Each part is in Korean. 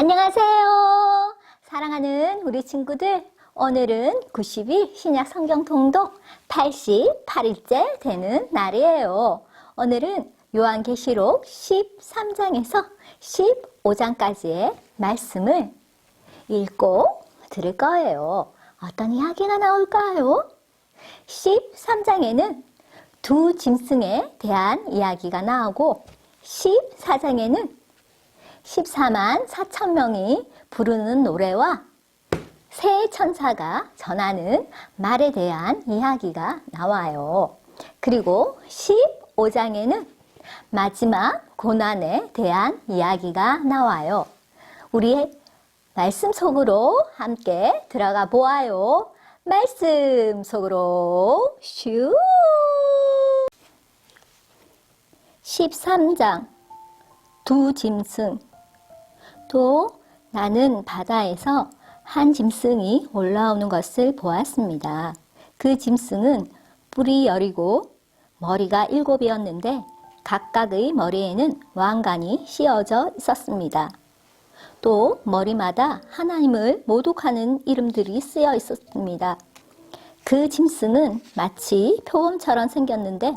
안녕하세요. 사랑하는 우리 친구들, 오늘은 90일 신약 성경 통독 88일째 되는 날이에요. 오늘은 요한계시록 13장에서 15장까지의 말씀을 읽고 들을 거예요. 어떤 이야기가 나올까요? 13장에는 두 짐승에 대한 이야기가 나오고 14장에는 14만 4천 명이 부르는 노래와 새 천사가 전하는 말에 대한 이야기가 나와요. 그리고 15장에는 마지막 고난에 대한 이야기가 나와요. 우리 말씀 속으로 함께 들어가 보아요. 말씀 속으로 슈! 13장 두 짐승. 또 나는 바다에서 한 짐승이 올라오는 것을 보았습니다. 그 짐승은 뿔이 10이고 머리가 7이었는데 각각의 머리에는 왕관이 씌어져 있었습니다. 또 머리마다 하나님을 모독하는 이름들이 쓰여 있었습니다. 그 짐승은 마치 표범처럼 생겼는데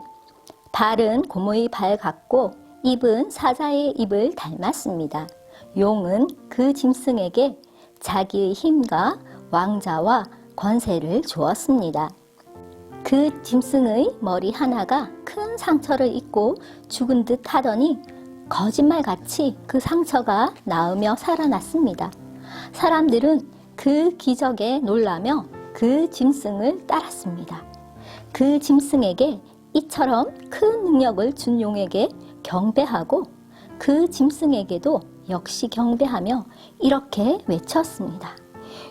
발은 고무의 발 같고 입은 사자의 입을 닮았습니다. 용은 그 짐승에게 자기의 힘과 왕자와 권세를 주었습니다. 그 짐승의 머리 하나가 큰 상처를 입고 죽은 듯 하더니 거짓말같이 그 상처가 나으며 살아났습니다. 사람들은 그 기적에 놀라며 그 짐승을 따랐습니다. 그 짐승에게 이처럼 큰 능력을 준 용에게 경배하고 그 짐승에게도 역시 경배하며 이렇게 외쳤습니다.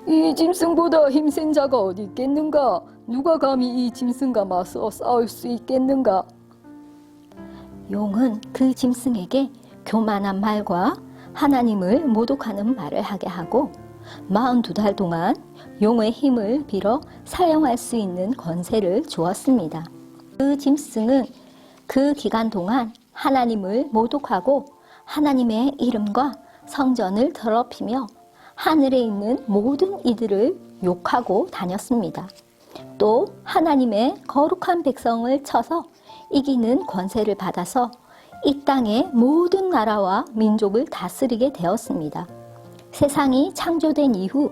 이 짐승보다 힘센 자가 어디 있겠는가? 누가 감히 이 짐승과 맞서 싸울 수 있겠는가? 용은 그 짐승에게 교만한 말과 하나님을 모독하는 말을 하게 하고 42달 동안 용의 힘을 빌어 사용할 수 있는 권세를 주었습니다. 그 짐승은 그 기간 동안 하나님을 모독하고 하나님의 이름과 성전을 더럽히며 하늘에 있는 모든 이들을 욕하고 다녔습니다. 또 하나님의 거룩한 백성을 쳐서 이기는 권세를 받아서 이 땅의 모든 나라와 민족을 다스리게 되었습니다. 세상이 창조된 이후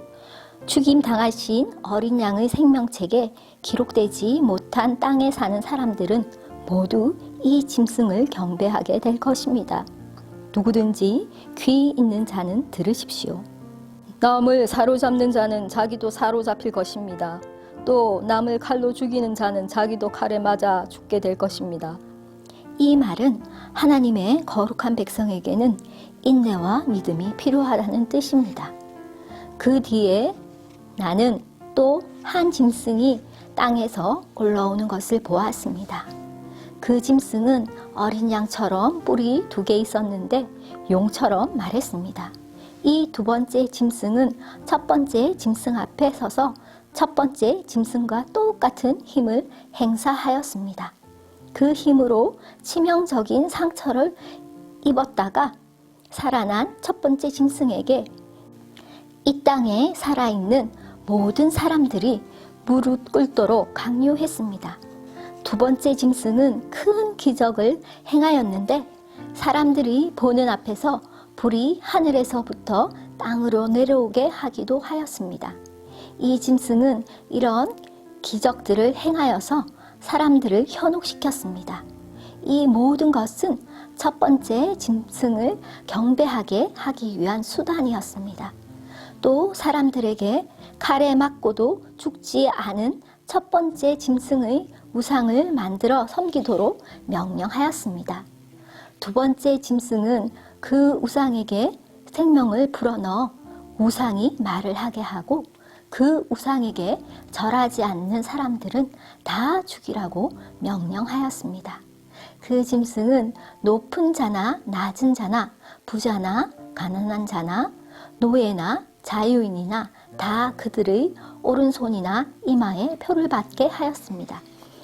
죽임 당하신 어린 양의 생명책에 기록되지 못한 땅에 사는 사람들은 모두 이 짐승을 경배하게 될 것입니다. 누구든지 귀 있는 자는 들으십시오. 남을 사로잡는 자는 자기도 사로잡힐 것입니다. 또 남을 칼로 죽이는 자는 자기도 칼에 맞아 죽게 될 것입니다. 이 말은 하나님의 거룩한 백성에게는 인내와 믿음이 필요하다는 뜻입니다. 그 뒤에 나는 또 한 짐승이 땅에서 올라오는 것을 보았습니다. 그 짐승은 어린 양처럼 뿔이 2개 있었는데 용처럼 말했습니다. 이 두 번째 짐승은 첫 번째 짐승 앞에 서서 첫 번째 짐승과 똑같은 힘을 행사하였습니다. 그 힘으로 치명적인 상처를 입었다가 살아난 첫 번째 짐승에게 이 땅에 살아있는 모든 사람들이 무릎 꿇도록 강요했습니다. 두 번째 짐승은 큰 기적을 행하였는데 사람들이 보는 앞에서 불이 하늘에서부터 땅으로 내려오게 하기도 하였습니다. 이 짐승은 이런 기적들을 행하여서 사람들을 현혹시켰습니다. 이 모든 것은 첫 번째 짐승을 경배하게 하기 위한 수단이었습니다. 또 사람들에게 칼에 맞고도 죽지 않은 첫 번째 짐승의 우상을 만들어 섬기도록 명령하였습니다. 두 번째 짐승은 그 우상에게 생명을 불어넣어 우상이 말을 하게 하고 그 우상에게 절하지 않는 사람들은 다 죽이라고 명령하였습니다. 그 짐승은 높은 자나 낮은 자나 부자나 가난한 자나 노예나 자유인이나 다 그들의 오른손이나 이마에 표를 받게 하였습니다.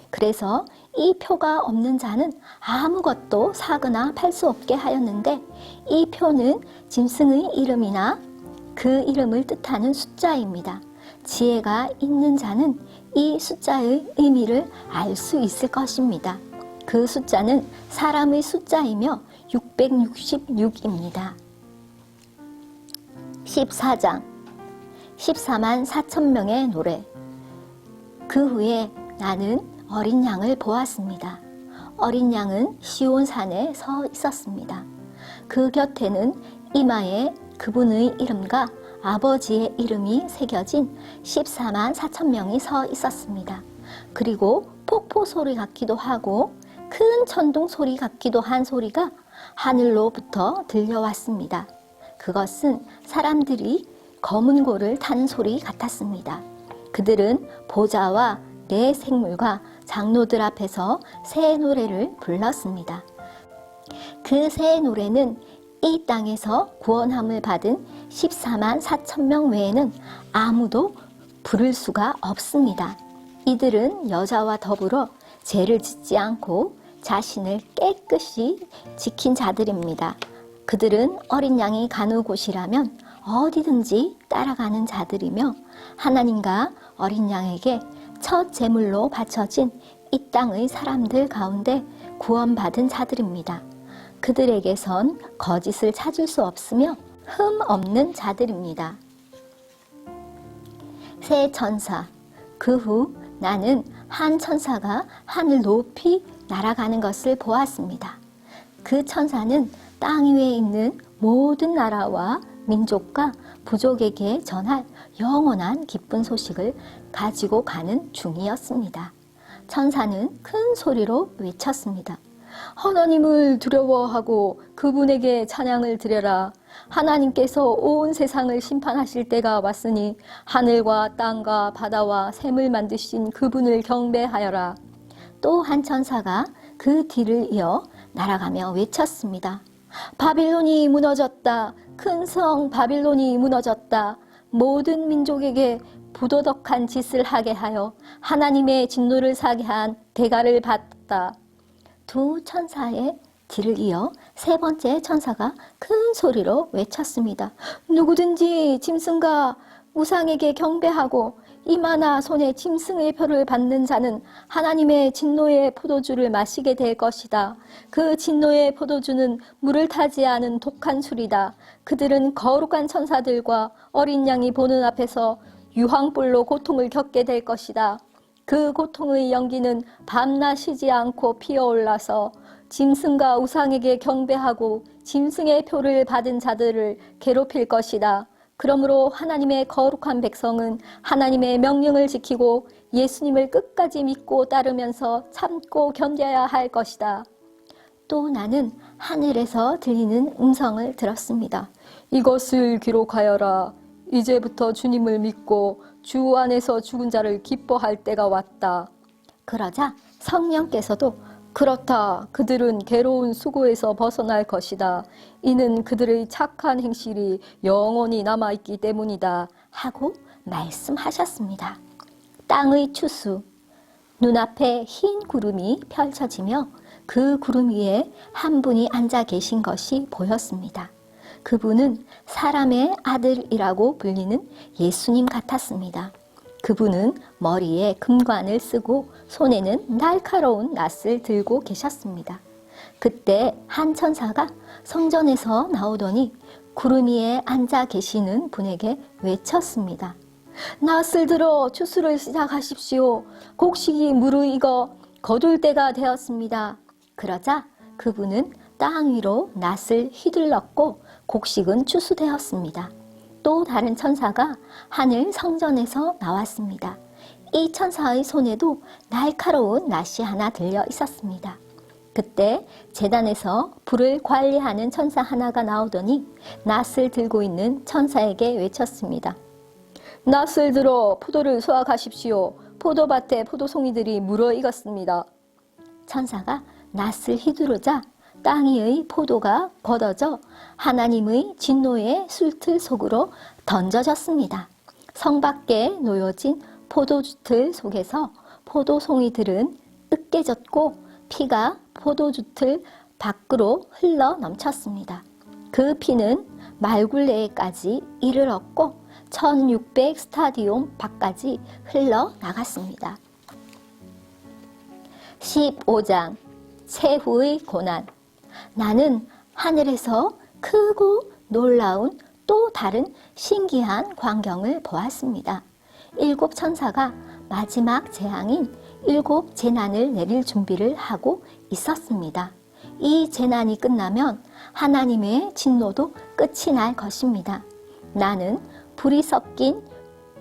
그래서 이 표가 없는 자는 아무것도 사거나 팔 수 없게 하였는데 이 표는 짐승의 이름이나 그 이름을 뜻하는 숫자입니다. 지혜가 있는 자는 이 숫자의 의미를 알 수 있을 것입니다. 그 숫자는 사람의 숫자이며 666입니다. 14장 14만 4천 명의 노래. 그 후에 나는 어린 양을 보았습니다. 어린 양은 시온산에 서 있었습니다. 그 곁에는 이마에 그분의 이름과 아버지의 이름이 새겨진 14만 4천 명이 서 있었습니다. 그리고 폭포 소리 같기도 하고 큰 천둥 소리 같기도 한 소리가 하늘로부터 들려왔습니다. 그것은 사람들이 검은 고를 타는 소리 같았습니다. 그들은 보좌와 네 생물과 장로들 앞에서 새 노래를 불렀습니다. 그 새 노래는 이 땅에서 구원함을 받은 14만 4천 명 외에는 아무도 부를 수가 없습니다. 이들은 여자와 더불어 죄를 짓지 않고 자신을 깨끗이 지킨 자들입니다. 그들은 어린 양이 가는 곳이라면 어디든지 따라가는 자들이며 하나님과 어린 양에게 첫 제물로 바쳐진 이 땅의 사람들 가운데 구원받은 자들입니다. 그들에게선 거짓을 찾을 수 없으며 흠 없는 자들입니다. 새 천사. 그 후 나는 한 천사가 하늘 높이 날아가는 것을 보았습니다. 그 천사는 땅 위에 있는 모든 나라와 민족과 부족에게 전할 영원한 기쁜 소식을 가지고 가는 중이었습니다. 천사는 큰 소리로 외쳤습니다. 하나님을 두려워하고 그분에게 찬양을 드려라. 하나님께서 온 세상을 심판하실 때가 왔으니 하늘과 땅과 바다와 샘을 만드신 그분을 경배하여라. 또 한 천사가 그 뒤를 이어 날아가며 외쳤습니다. 바빌론이 무너졌다. 큰 성 바빌론이 무너졌다. 모든 민족에게 부도덕한 짓을 하게 하여 하나님의 진노를 사게 한 대가를 받다. 두 천사의 뒤를 이어 세 번째 천사가 큰 소리로 외쳤습니다. 누구든지 짐승과 우상에게 경배하고 이마나 손에 짐승의 표를 받는 자는 하나님의 진노의 포도주를 마시게 될 것이다. 그 진노의 포도주는 물을 타지 않은 독한 술이다. 그들은 거룩한 천사들과 어린 양이 보는 앞에서 유황불로 고통을 겪게 될 것이다. 그 고통의 연기는 밤낮 쉬지 않고 피어올라서 짐승과 우상에게 경배하고 짐승의 표를 받은 자들을 괴롭힐 것이다. 그러므로 하나님의 거룩한 백성은 하나님의 명령을 지키고 예수님을 끝까지 믿고 따르면서 참고 견뎌야 할 것이다. 또 나는 하늘에서 들리는 음성을 들었습니다. 이것을 기록하여라. 이제부터 주님을 믿고 주 안에서 죽은 자를 기뻐할 때가 왔다. 그러자 성령께서도 그렇다. 그들은 괴로운 수고에서 벗어날 것이다. 이는 그들의 착한 행실이 영원히 남아있기 때문이다. 하고 말씀하셨습니다. 땅의 추수. 눈앞에 흰 구름이 펼쳐지며 그 구름 위에 한 분이 앉아 계신 것이 보였습니다. 그분은 사람의 아들이라고 불리는 예수님 같았습니다. 그분은 머리에 금관을 쓰고 손에는 날카로운 낫을 들고 계셨습니다. 그때 한 천사가 성전에서 나오더니 구름 위에 앉아 계시는 분에게 외쳤습니다. 낫을 들어 추수를 시작하십시오. 곡식이 무르익어 거둘 때가 되었습니다. 그러자 그분은 땅 위로 낫을 휘둘렀고 곡식은 추수되었습니다. 또 다른 천사가 하늘 성전에서 나왔습니다. 이 천사의 손에도 날카로운 낫이 하나 들려 있었습니다. 그때 제단에서 불을 관리하는 천사 하나가 나오더니 낫을 들고 있는 천사에게 외쳤습니다. 낫을 들어 포도를 수확하십시오. 포도밭에 포도송이들이 물어익었습니다. 천사가 낫을 휘두르자 땅 위의 포도가 걷어져 하나님의 진노의 술틀 속으로 던져졌습니다. 성 밖에 놓여진 포도주틀 속에서 포도송이들은 으깨졌고 피가 포도주틀 밖으로 흘러 넘쳤습니다. 그 피는 말굴레에까지 이르렀고 1600 스타디움 밖까지 흘러나갔습니다. 15장 최후의 고난. 나는 하늘에서 크고 놀라운 또 다른 신기한 광경을 보았습니다. 7 천사가 마지막 재앙인 7 재난을 내릴 준비를 하고 있었습니다. 이 재난이 끝나면 하나님의 진노도 끝이 날 것입니다. 나는 불이 섞인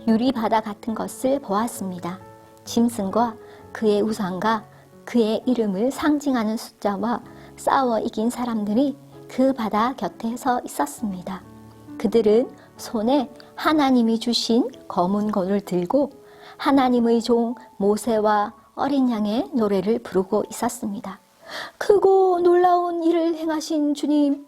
유리바다 같은 것을 보았습니다. 짐승과 그의 우상과 그의 이름을 상징하는 숫자와 싸워 이긴 사람들이 그 바다 곁에 서 있었습니다. 그들은 손에 하나님이 주신 검은 권을 들고 하나님의 종 모세와 어린 양의 노래를 부르고 있었습니다. 크고 놀라운 일을 행하신 주님,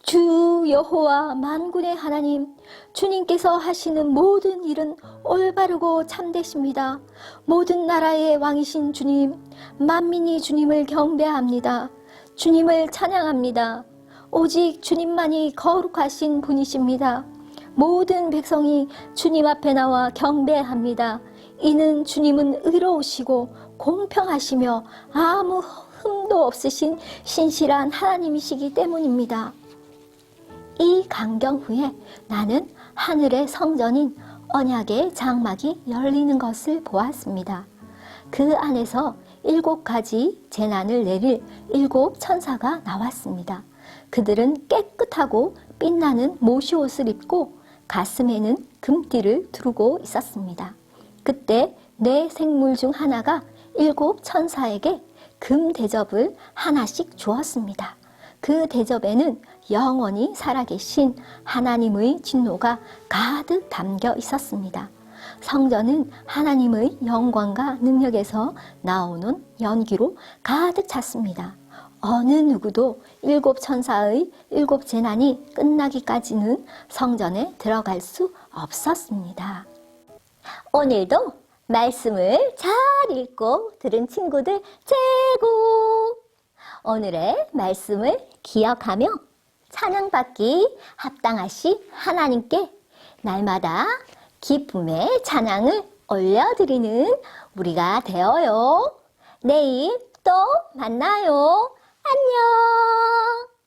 주 여호와 만군의 하나님, 주님께서 하시는 모든 일은 올바르고 참되십니다. 모든 나라의 왕이신 주님, 만민이 주님을 경배합니다. 주님을 찬양합니다. 오직 주님만이 거룩하신 분이십니다. 모든 백성이 주님 앞에 나와 경배합니다. 이는 주님은 의로우시고 공평하시며 아무 흠도 없으신 신실한 하나님이시기 때문입니다. 이 강경 후에 나는 하늘의 성전인 언약의 장막이 열리는 것을 보았습니다. 그 안에서 7가지 재난을 내릴 7 천사가 나왔습니다. 그들은 깨끗하고 빛나는 모시옷을 입고 가슴에는 금띠를 두르고 있었습니다. 그때 네 생물 중 하나가 7 천사에게 금 대접을 하나씩 주었습니다. 그 대접에는 영원히 살아계신 하나님의 진노가 가득 담겨 있었습니다. 성전은 하나님의 영광과 능력에서 나오는 연기로 가득 찼습니다. 어느 누구도 7 천사의 7 재난이 끝나기까지는 성전에 들어갈 수 없었습니다. 오늘도 말씀을 잘 읽고 들은 친구들 최고! 오늘의 말씀을 기억하며 찬양받기 합당하신 하나님께 날마다 기쁨의 찬양을 올려드리는 우리가 되어요. 내일 또 만나요. 안녕!